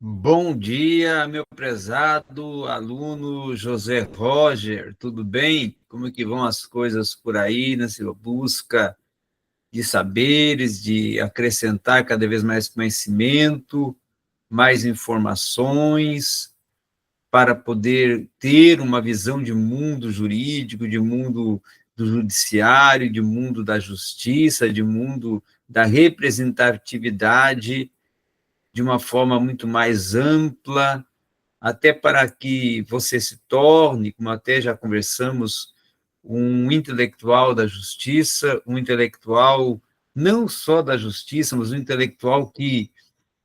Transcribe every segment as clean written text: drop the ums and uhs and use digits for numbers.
Bom dia, meu prezado aluno José Roger, tudo bem? Como é que vão as coisas por aí nessa busca de saberes, de acrescentar cada vez mais conhecimento, mais informações, para poder ter uma visão de mundo jurídico, de mundo do judiciário, de mundo da justiça, de mundo da representatividade de uma forma muito mais ampla, até para que você se torne, como até já conversamos, um intelectual da justiça, um intelectual não só da justiça, mas um intelectual que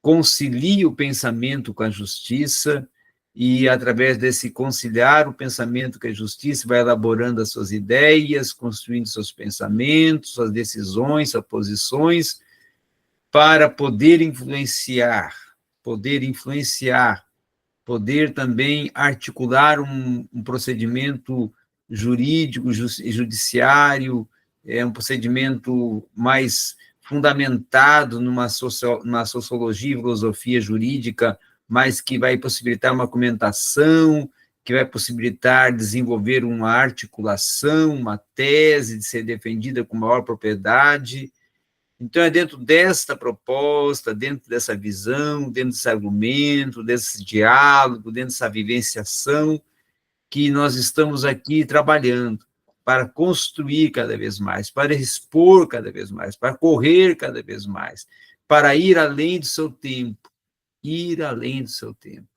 concilia o pensamento com a justiça e, através desse conciliar o pensamento com a justiça, vai elaborando as suas ideias, construindo seus pensamentos, suas decisões, suas posições, para poder influenciar, poder também articular um procedimento jurídico, judiciário, um procedimento mais fundamentado numa sociologia e filosofia jurídica, mas que vai possibilitar uma argumentação, que vai possibilitar desenvolver uma articulação, uma tese de ser defendida com maior propriedade. Então, é dentro desta proposta, dentro dessa visão, dentro desse argumento, desse diálogo, dentro dessa vivenciação, que nós estamos aqui trabalhando para construir cada vez mais, para expor cada vez mais, para correr cada vez mais, para ir além do seu tempo, ir além do seu tempo.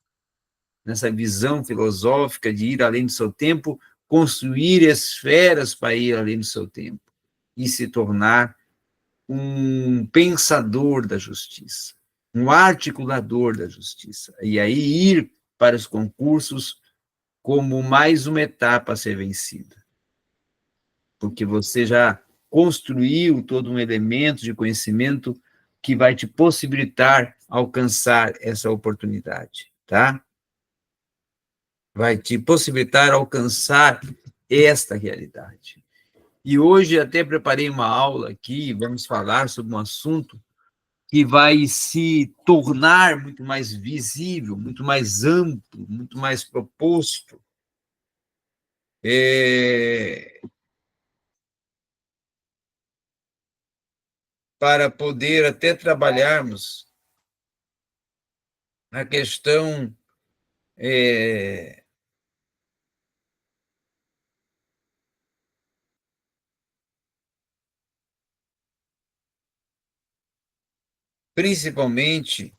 Nessa visão filosófica de ir além do seu tempo, construir esferas para ir além do seu tempo e se tornar um pensador da justiça, um articulador da justiça, e aí ir para os concursos como mais uma etapa a ser vencida, porque você já construiu todo um elemento de conhecimento que vai te possibilitar alcançar essa oportunidade, tá? Vai te possibilitar alcançar esta realidade. E hoje até preparei uma aula aqui, vamos falar sobre um assunto que vai se tornar muito mais visível, muito mais amplo, muito mais proposto, para poder até trabalharmos a questão principalmente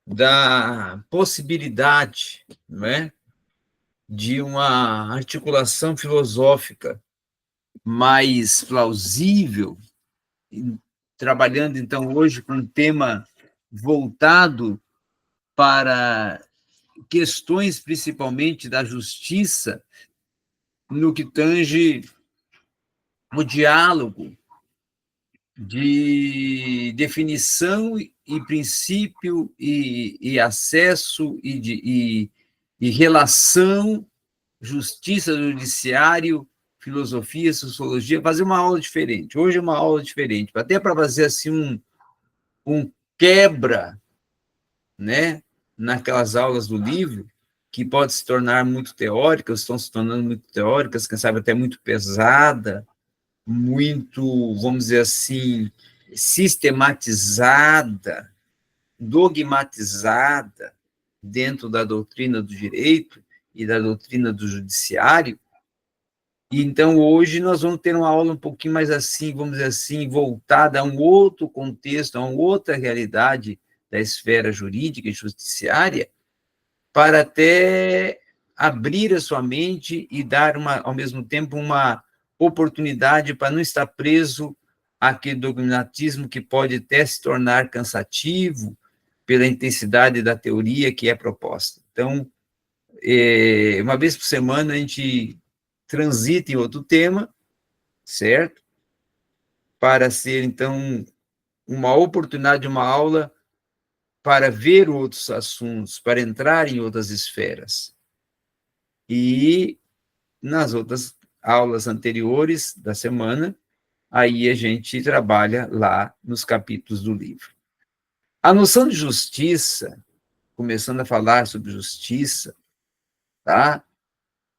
da possibilidade, não é, de uma articulação filosófica mais plausível, trabalhando, então, hoje com um tema voltado para questões, principalmente da justiça, no que tange o diálogo de definição e princípio e acesso e relação, justiça, judiciário, filosofia, sociologia, fazer uma aula diferente. Hoje é uma aula diferente, até para fazer assim um quebra, né, naquelas aulas do livro, que pode se tornar muito teóricas, estão se tornando muito teóricas, quem sabe até muito pesada, muito, vamos dizer assim, sistematizada, dogmatizada dentro da doutrina do direito e da doutrina do judiciário. E então, hoje, nós vamos ter uma aula um pouquinho mais assim, vamos dizer assim, voltada a um outro contexto, a uma outra realidade da esfera jurídica e judiciária, para até abrir a sua mente e dar, ao mesmo tempo, uma oportunidade para não estar preso àquele dogmatismo que pode até se tornar cansativo pela intensidade da teoria que é proposta. Então, uma vez por semana, a gente transita em outro tema, certo? Para ser, então, uma oportunidade de uma aula para ver outros assuntos, para entrar em outras esferas. E nas outras aulas anteriores da semana, aí a gente trabalha lá nos capítulos do livro. A noção de justiça, começando a falar sobre justiça, tá?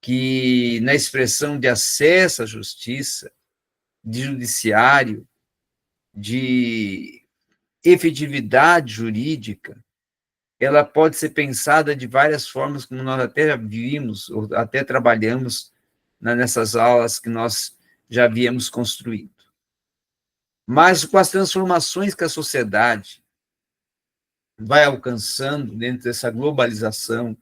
Que na expressão de acesso à justiça, de judiciário, de efetividade jurídica, ela pode ser pensada de várias formas, como nós até vimos, ou até trabalhamos nessas aulas que nós já havíamos construído. Mas com as transformações que a sociedade vai alcançando dentro dessa globalização,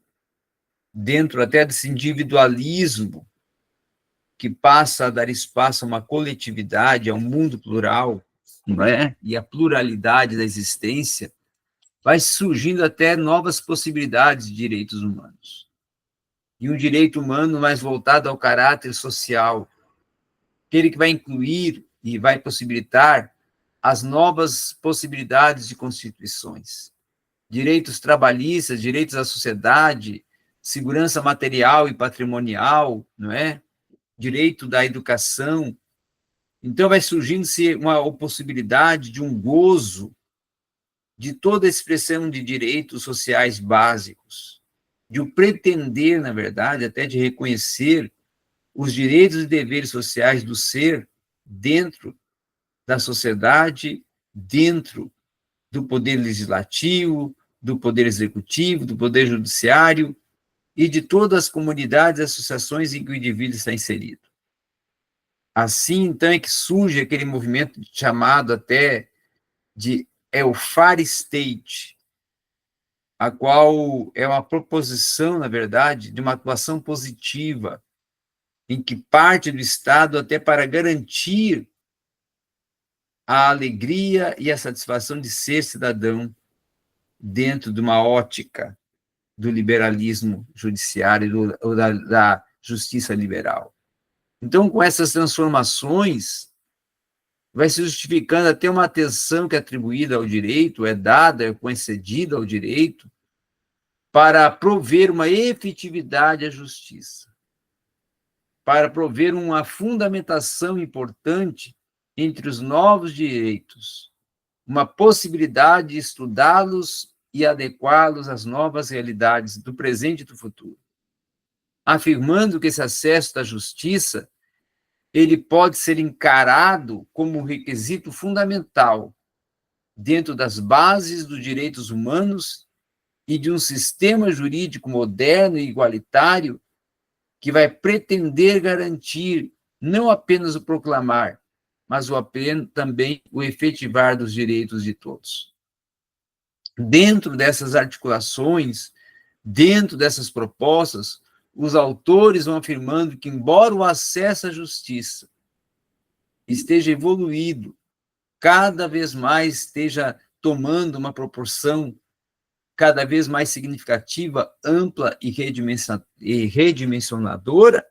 dentro até desse individualismo que passa a dar espaço a uma coletividade, a um mundo plural, não é? E a pluralidade da existência, vai surgindo até novas possibilidades de direitos humanos. E um direito humano mais voltado ao caráter social, aquele que vai incluir e vai possibilitar as novas possibilidades de constituições. Direitos trabalhistas, direitos à sociedade, segurança material e patrimonial, não é? Direito da educação. Então, vai surgindo-se uma possibilidade de um gozo de toda a expressão de direitos sociais básicos, de o pretender, na verdade, até de reconhecer os direitos e deveres sociais do ser dentro da sociedade, dentro do poder legislativo, do poder executivo, do poder judiciário e de todas as comunidades e associações em que o indivíduo está inserido. Assim, então, é que surge aquele movimento chamado até de welfare state, a qual é uma proposição, na verdade, de uma atuação positiva, em que parte do Estado até para garantir a alegria e a satisfação de ser cidadão dentro de uma ótica do liberalismo judiciário ou da justiça liberal. Então, com essas transformações, vai se justificando até uma atenção que é atribuída ao direito, é dada, é concedida ao direito, para prover uma efetividade à justiça, para prover uma fundamentação importante entre os novos direitos, uma possibilidade de estudá-los e adequá-los às novas realidades do presente e do futuro, afirmando que esse acesso à justiça ele pode ser encarado como um requisito fundamental dentro das bases dos direitos humanos e de um sistema jurídico moderno e igualitário que vai pretender garantir não apenas o proclamar, mas também o efetivar dos direitos de todos. Dentro dessas articulações, dentro dessas propostas, os autores vão afirmando que, embora o acesso à justiça esteja evoluído, cada vez mais esteja tomando uma proporção cada vez mais significativa, ampla e redimensionadora,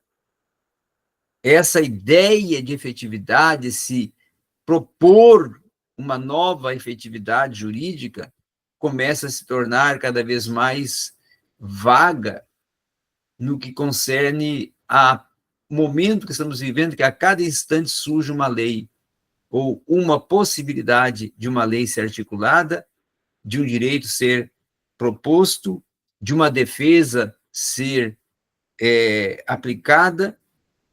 essa ideia de efetividade, se propor uma nova efetividade jurídica, começa a se tornar cada vez mais vaga no que concerne ao momento que estamos vivendo, que a cada instante surge uma lei, ou uma possibilidade de uma lei ser articulada, de um direito ser proposto, de uma defesa ser aplicada,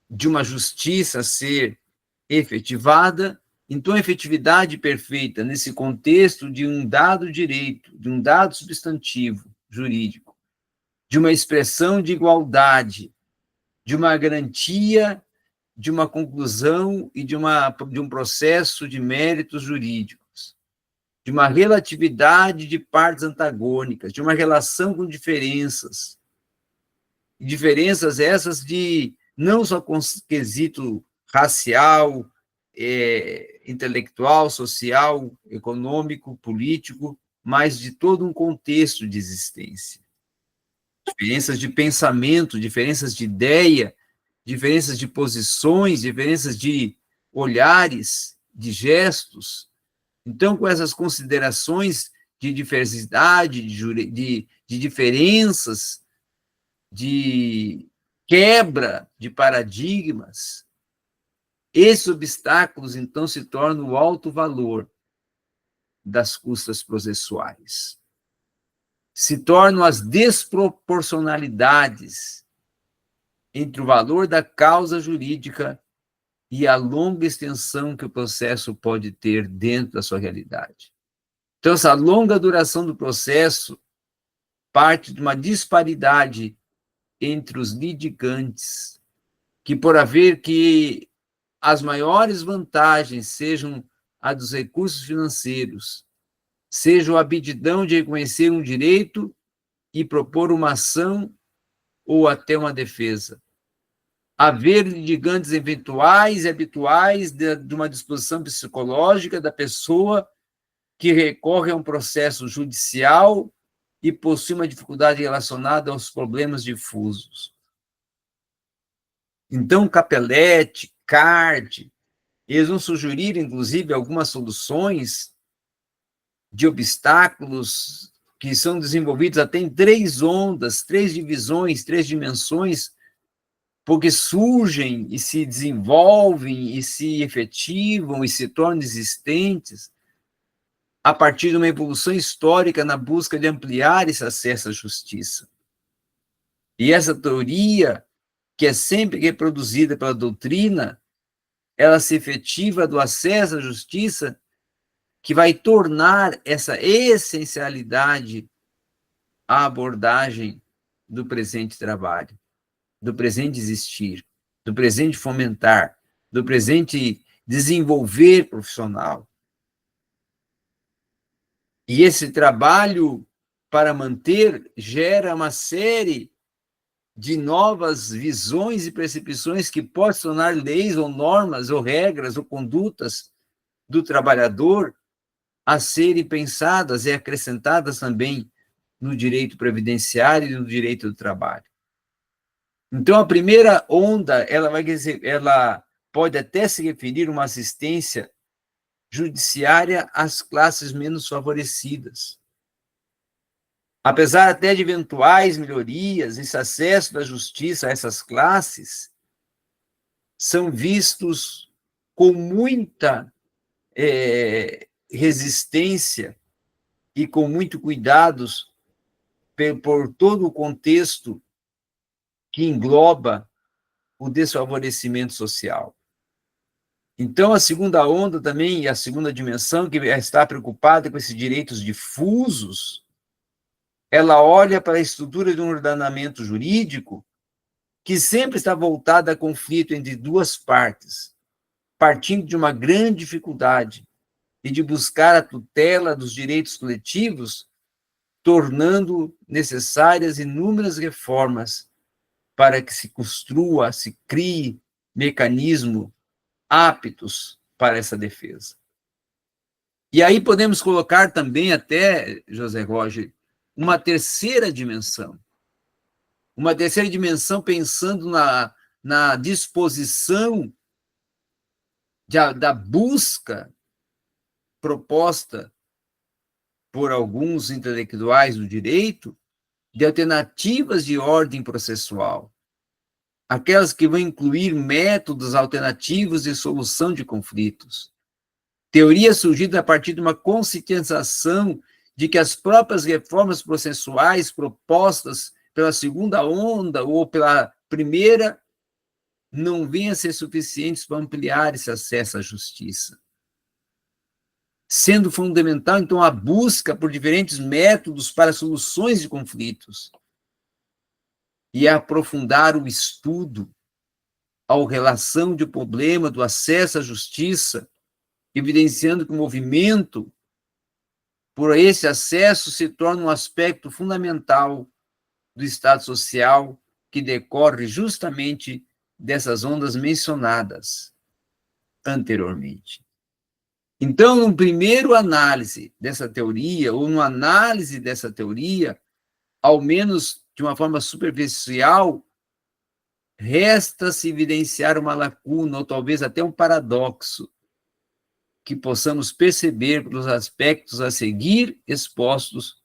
de uma justiça ser efetivada. Então, a efetividade perfeita nesse contexto de um dado direito, de um dado substantivo jurídico, de uma expressão de igualdade, de uma garantia, de uma conclusão e de um processo de méritos jurídicos, de uma relatividade de partes antagônicas, de uma relação com diferenças essas de não só com quesito racial, intelectual, social, econômico, político, mas de todo um contexto de existência. Diferenças de pensamento, diferenças de ideia, diferenças de posições, diferenças de olhares, de gestos. Então, com essas considerações de diversidade, de diferenças, de quebra de paradigmas, esses obstáculos, então, se tornam o alto valor das custas processuais. se tornam as desproporcionalidades entre o valor da causa jurídica e a longa extensão que o processo pode ter dentro da sua realidade. Então, essa longa duração do processo parte de uma disparidade entre os litigantes, que por haver que as maiores vantagens sejam a dos recursos financeiros, seja a aptidão de reconhecer um direito e propor uma ação ou até uma defesa. Haver litigantes eventuais e habituais de uma disposição psicológica da pessoa que recorre a um processo judicial e possui uma dificuldade relacionada aos problemas difusos. Então, Capelletti, Card, eles vão sugerir, inclusive, algumas soluções de obstáculos que são desenvolvidos até em 3 ondas, 3 divisões, 3 dimensões, porque surgem e se desenvolvem e se efetivam e se tornam existentes a partir de uma evolução histórica na busca de ampliar esse acesso à justiça. E essa teoria, que é sempre reproduzida pela doutrina, ela se efetiva do acesso à justiça, que vai tornar essa essencialidade a abordagem do presente trabalho, do presente existir, do presente fomentar, do presente desenvolver profissional. E esse trabalho, para manter, gera uma série de novas visões e percepções que podem se tornar leis ou normas ou regras ou condutas do trabalhador a serem pensadas e acrescentadas também no direito previdenciário e no direito do trabalho. Então, a primeira onda, ela pode até se referir a uma assistência judiciária às classes menos favorecidas. Apesar até de eventuais melhorias, esse acesso da justiça a essas classes são vistos com muita resistência e com muito cuidados por todo o contexto que engloba o desfavorecimento social. Então, a segunda onda também, e a segunda dimensão, que está preocupada com esses direitos difusos, ela olha para a estrutura de um ordenamento jurídico que sempre está voltada a conflito entre 2 partes, partindo de uma grande dificuldade e de buscar a tutela dos direitos coletivos, tornando necessárias inúmeras reformas para que se construa, se crie mecanismos aptos para essa defesa. E aí podemos colocar também até, José Roger, uma terceira dimensão. Uma terceira dimensão pensando na disposição da busca proposta por alguns intelectuais do direito de alternativas de ordem processual, aquelas que vão incluir métodos alternativos de solução de conflitos. Teoria surgida a partir de uma conscientização de que as próprias reformas processuais propostas pela segunda onda ou pela primeira não venham a ser suficientes para ampliar esse acesso à justiça. Sendo fundamental, então, a busca por diferentes métodos para soluções de conflitos e aprofundar o estudo à relação do problema do acesso à justiça, evidenciando que o movimento por esse acesso se torna um aspecto fundamental do Estado social que decorre justamente dessas ondas mencionadas anteriormente. Então, no primeiro análise dessa teoria, ou no análise dessa teoria, ao menos de uma forma superficial, resta-se evidenciar uma lacuna, ou talvez até um paradoxo, que possamos perceber pelos aspectos a seguir expostos,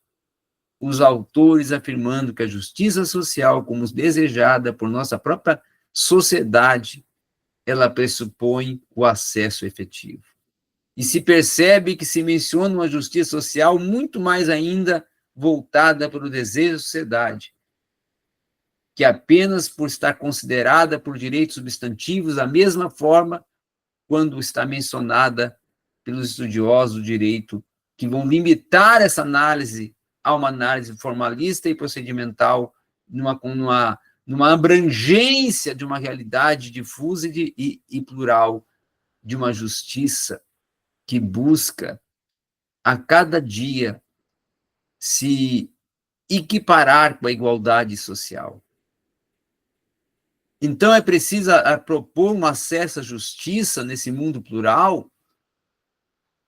os autores afirmando que a justiça social, como desejada por nossa própria sociedade, ela pressupõe o acesso efetivo. E se percebe que se menciona uma justiça social muito mais ainda voltada para o desejo da sociedade, que apenas por estar considerada por direitos substantivos da mesma forma quando está mencionada pelos estudiosos do direito, que vão limitar essa análise a uma análise formalista e procedimental, numa abrangência de uma realidade difusa e plural, de uma justiça que busca a cada dia se equiparar com a igualdade social. Então, é preciso propor um acesso à justiça nesse mundo plural,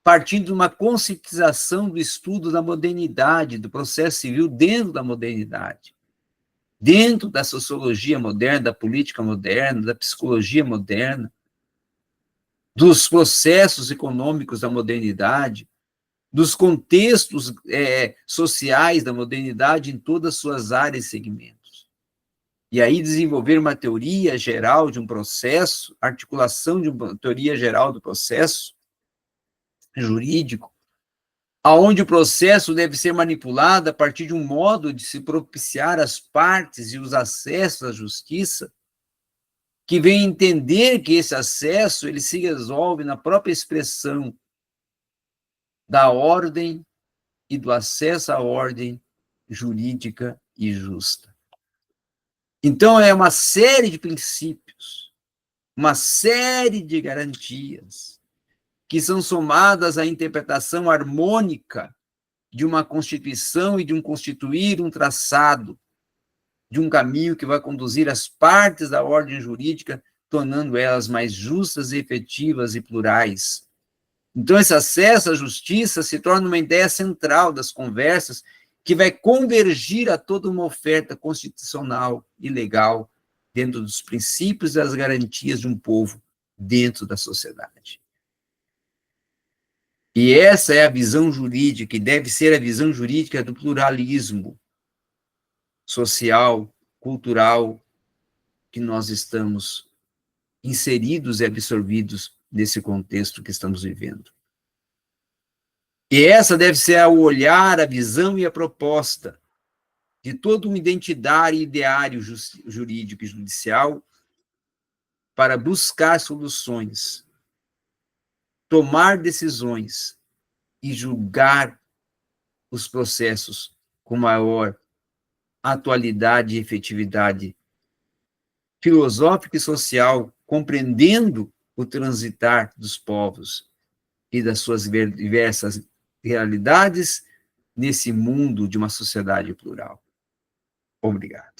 partindo de uma conscientização do estudo da modernidade, do processo civil dentro da modernidade, dentro da sociologia moderna, da política moderna, da psicologia moderna, dos processos econômicos da modernidade, dos contextos sociais da modernidade em todas as suas áreas e segmentos. E aí desenvolver uma teoria geral de um processo, articulação de uma teoria geral do processo jurídico, aonde o processo deve ser manipulado a partir de um modo de se propiciar as partes e os acessos à justiça, que vem entender que esse acesso ele se resolve na própria expressão da ordem e do acesso à ordem jurídica e justa. Então, é uma série de princípios, uma série de garantias que são somadas à interpretação harmônica de uma Constituição e de um constituir um traçado, de um caminho que vai conduzir as partes da ordem jurídica, tornando elas mais justas, efetivas e plurais. Então, esse acesso à justiça se torna uma ideia central das conversas que vai convergir a toda uma oferta constitucional e legal dentro dos princípios e das garantias de um povo dentro da sociedade. E essa é a visão jurídica, e deve ser a visão jurídica do pluralismo social, cultural, que nós estamos inseridos e absorvidos nesse contexto que estamos vivendo. E essa deve ser o olhar, a visão e a proposta de todo um identitário e ideário jurídico e judicial para buscar soluções, tomar decisões e julgar os processos com maior atualidade e efetividade filosófica e social, compreendendo o transitar dos povos e das suas diversas realidades nesse mundo de uma sociedade plural. Obrigado.